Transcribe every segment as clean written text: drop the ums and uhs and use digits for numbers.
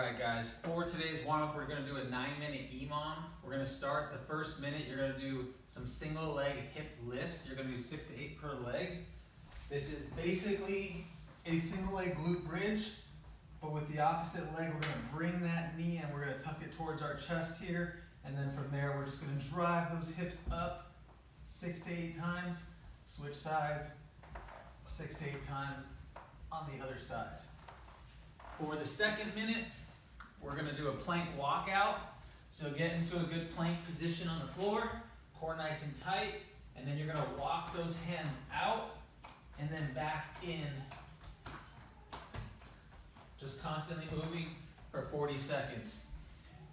Alright guys, for today's warm-up we're going to do a 9-minute EMOM. We're going to start the first minute, you're going to do some single leg hip lifts. You're going to do 6 to 8 per leg. This is basically a single leg glute bridge, but with the opposite leg we're going to bring that knee and we're going to tuck it towards our chest here. And then from there we're just going to drive those hips up 6 to 8 times, switch sides, 6 to 8 times on the other side. For the second minute, we're going to do a plank walkout. So get into a good plank position on the floor, core nice and tight, and then you're going to walk those hands out and then back in. Just constantly moving for 40 seconds.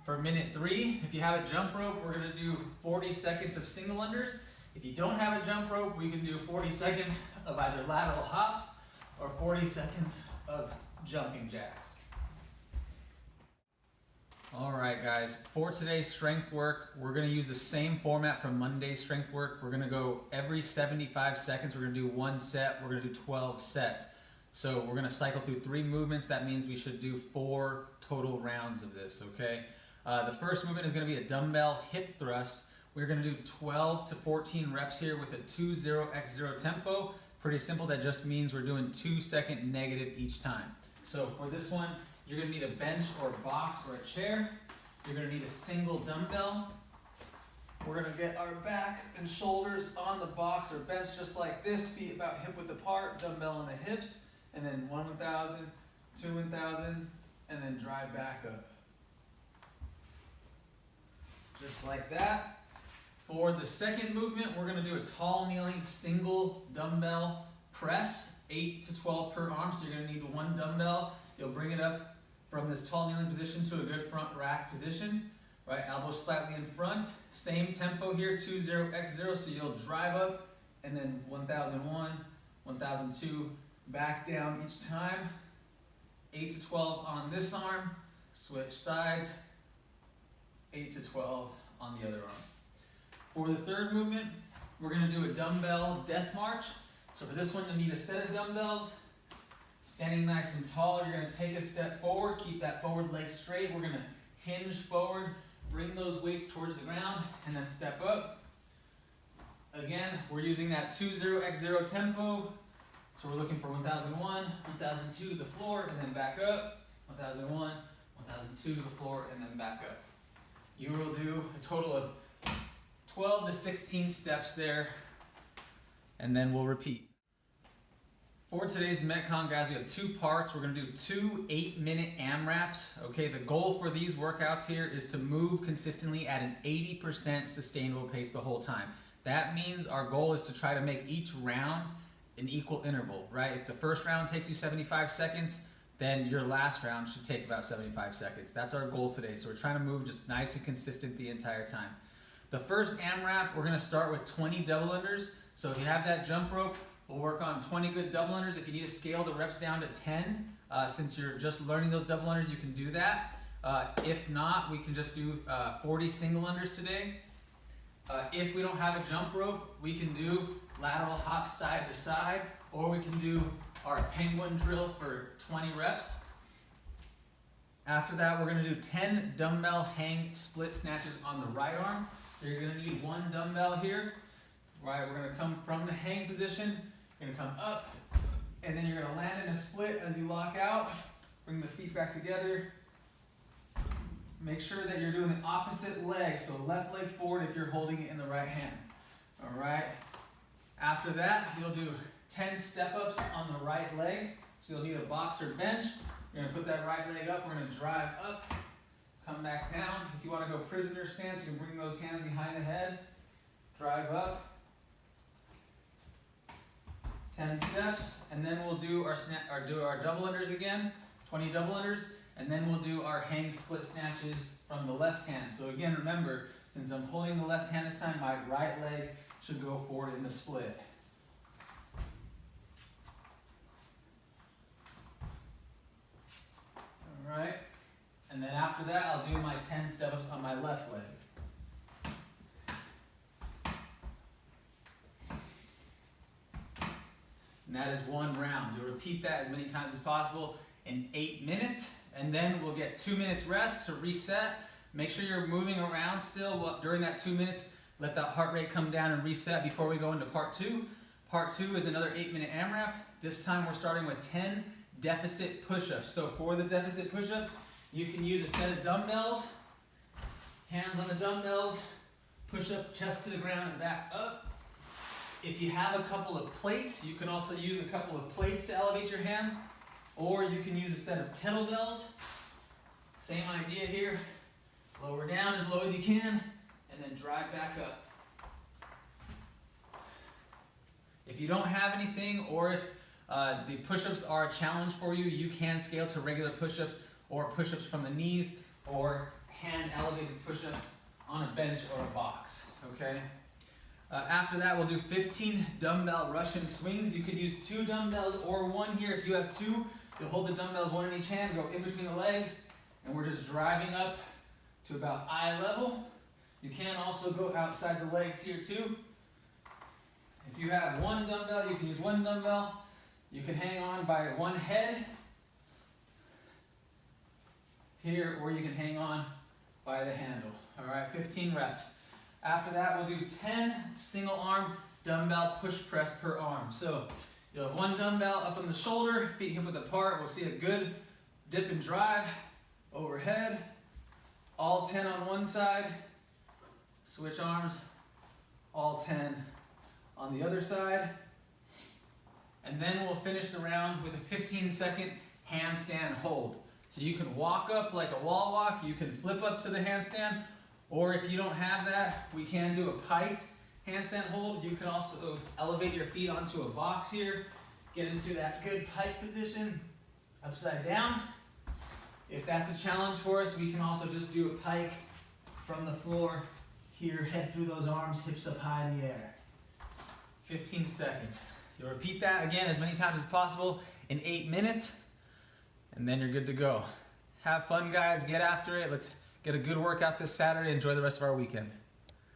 For minute 3, if you have a jump rope, we're going to do 40 seconds of single unders. If you don't have a jump rope, we can do 40 seconds of either lateral hops or 40 seconds of jumping jacks. Alright guys, for today's strength work, we're going to use the same format from Monday's strength work. We're going to go every 75 seconds, we're going to do 1 set, we're going to do 12 sets. So we're going to cycle through 3 movements, that means we should do 4 total rounds of this, okay? The first movement is going to be a dumbbell hip thrust. We're going to do 12 to 14 reps here with a 2-0x0 tempo. Pretty simple, that just means we're doing 2-second negative each time. So for this one, you're going to need a bench or a box or a chair. You're going to need a single dumbbell. We're going to get our back and shoulders on the box or bench just like this, feet about hip width apart, dumbbell on the hips, and then 1 1,000, 2 1,000, and then drive back up. Just like that. For the second movement, we're going to do a tall kneeling single dumbbell press, 8 to 12 per arm. So you're going to need 1 dumbbell. You'll bring it up from this tall kneeling position to a good front rack position. Right, elbows slightly in front. Same tempo here, 2-0x0. So you'll drive up and then 1,001, 1,002, back down each time. 8 to 12 on this arm. Switch sides. 8 to 12 on the other arm. For the third movement, we're going to do a dumbbell death march. So for this one, you'll need a set of dumbbells. Standing nice and tall, you're going to take a step forward, keep that forward leg straight. We're going to hinge forward, bring those weights towards the ground, and then step up. Again, we're using that 2-0x0 tempo. So we're looking for 1,001, 1,002 to the floor, and then back up. 1,001, 1,002 to the floor, and then back up. You will do a total of 12 to 16 steps there, and then we'll repeat. For today's Metcon, guys, we have 2 parts. We're going to do 2 8-minute AMRAPs. Okay, the goal for these workouts here is to move consistently at an 80% sustainable pace the whole time. That means our goal is to try to make each round an equal interval, right? If the first round takes you 75 seconds, then your last round should take about 75 seconds. That's our goal today. So we're trying to move just nice and consistent the entire time. The first AMRAP, we're going to start with 20 double unders. So if you have that jump rope, we'll work on 20 good double unders. If you need to scale the reps down to 10, since you're just learning those double unders, you can do that. If not, we can just do 40 single unders today. If we don't have a jump rope, we can do lateral hops side to side, or we can do our penguin drill for 20 reps. After that, we're going to do 10 dumbbell hang split snatches on the right arm. So you're going to need 1 dumbbell here. Right, we're going to come from the hang position, you're going to come up, and then you're going to land in a split as you lock out. Bring the feet back together. Make sure that you're doing the opposite leg, so left leg forward if you're holding it in the right hand. All right. After that, you'll do 10 step-ups on the right leg. So you'll need a box or bench. You're going to put that right leg up. We're going to drive up, come back down. If you want to go prisoner stance, you can bring those hands behind the head. Drive up. 10 steps, and then we'll do our double unders again, 20 double unders, and then we'll do our hang split snatches from the left hand. So again, remember, since I'm holding the left hand this time, my right leg should go forward in the split. All right, and then after that, I'll do my 10 step-ups on my left leg. And that is 1 round. You'll repeat that as many times as possible in 8 minutes, and and then we'll get 2 minutes rest to reset. Make sure you're moving around still during that 2 minutes. Let that heart rate come down and reset before we go into part 2. Part 2 is another 8-minute AMRAP. This time we're starting with 10 deficit push-ups. So for the deficit push-up, you can use a set of dumbbells, hands on the dumbbells, push up chest to the ground and back up. If you have a couple of plates, you can also use a couple of plates to elevate your hands, or you can use a set of kettlebells. Same idea here. Lower down as low as you can, and then drive back up. If you don't have anything, or if the push-ups are a challenge for you, you can scale to regular push-ups or push-ups from the knees, or hand elevated push-ups on a bench or a box, okay? After that, we'll do 15 dumbbell Russian swings. You could use 2 dumbbells or 1 here. If you have 2, you'll hold the dumbbells 1 in each hand, go in between the legs, and we're just driving up to about eye level. You can also go outside the legs here too. If you have 1 dumbbell, you can use 1 dumbbell. You can hang on by 1 head here, or you can hang on by the handle. All right, 15 reps. After that, we'll do 10 single arm dumbbell push press per arm. So you'll have 1 dumbbell up on the shoulder, feet hip width apart. We'll see a good dip and drive overhead. All 10 on one side. Switch arms. All 10 on the other side. And then we'll finish the round with a 15-second handstand hold. So you can walk up like a wall walk, you can flip up to the handstand, or if you don't have that, we can do a piked handstand hold. You can also elevate your feet onto a box here, get into that good pike position, upside down. If that's a challenge for us, we can also just do a pike from the floor here, head through those arms, hips up high in the air. 15 seconds. You'll repeat that again as many times as possible in 8 minutes, and then you're good to go. Have fun, guys. Get after it. Let's get a good workout this Saturday. Enjoy the rest of our weekend.